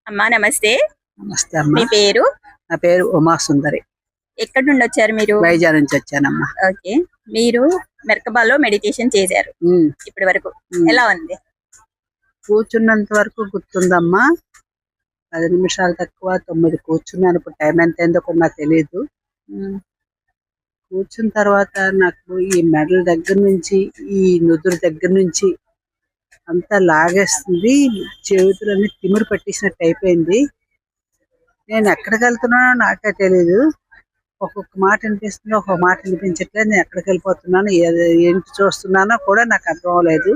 అమ్మా నమస్తే. నమస్తే మీ అమ్మా. పేరు? నా పేరు ఉమా సుందరి. ఎక్కడి నుండి వచ్చారు మీరు? వైజాగ్ నుంచి వచ్చానమ్మా. ఓకే. మీరు మెర్కబాలో మెడిటేషన్ చేశారు ఇప్పటి వరకు. ఎలా ఉంది? కూర్చున్నంత వరకు గుర్తుందమ్మా. 10 నిమిషాలు తక్కువ 9 కూర్చున్నాను. ఇప్పుడు టైం ఎంత అయిందో కూడా నాకు తెలియదు. కూర్చున్న తర్వాత నాకు ఈ మెడల దగ్గర నుంచి ఈ నుదురు దగ్గర నుంచి అంతా లాగేస్తుంది. చేతులన్నీ తిమిరి పట్టేసినట్టు అయిపోయింది. నేను ఎక్కడికి వెళ్తున్నానో నాకే తెలియదు. ఒక్కొక్క మాట వినిపిస్తుంది, ఒక్కొక్క మాట వినిపించట్లేదు. నేను ఎక్కడికి వెళ్ళిపోతున్నాను, ఏంటి చూస్తున్నానో కూడా నాకు అర్థం అవ్వలేదు.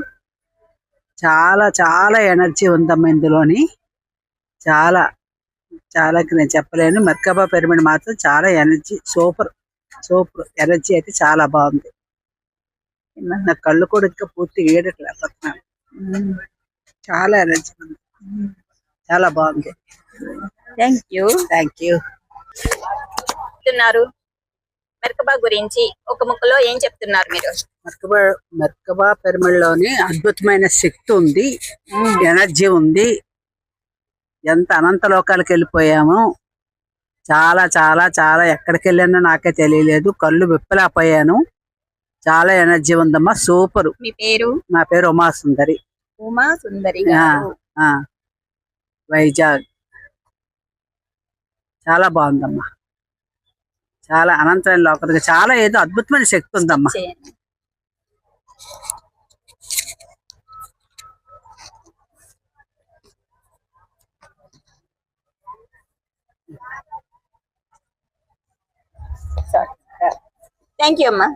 చాలా చాలా ఎనర్జీ ఉందమ్మా ఇందులోని. చాలా చాలా నేను చెప్పలేను. మెర్కబా పిరమిడ్ మాత్రం చాలా ఎనర్జీ, సూపర్ సూపర్ ఎనర్జీ అయితే చాలా బాగుంది. నా కళ్ళు కూడా ఇంకా పూర్తిగా ఏడట్లేకపోతున్నాను. చాలా ఎనర్జీ ఉంది, చాలా బాగుంది. Thank you. Thank you. చెప్తున్నారు మెర్కబా గురించి ఒక ముక్కలో ఏం చెప్తున్నారు మీరు? మెర్కబా పిరమిడ్ లోని అద్భుతమైన శక్తి ఉంది, ఎనర్జీ ఉంది. ఎంత అనంత లోకాలకు వెళ్ళిపోయాము. చాలా చాలా చాలా ఎక్కడికి వెళ్ళానో నాకే తెలియలేదు. కళ్ళు విప్పలేకపోయాను. చాలా ఎనర్జీ ఉందమ్మా, సూపర్. మీ పేరు? నా పేరు ఉమా సుందరి. ఉమా సుందరి. వైజాగ్. చాలా బాగుందమ్మా. చాలా అనంతమైన లోపలికి చాలా ఏదో అద్భుతమైన శక్తి ఉందమ్మా. థ్యాంక్ యూ అమ్మా.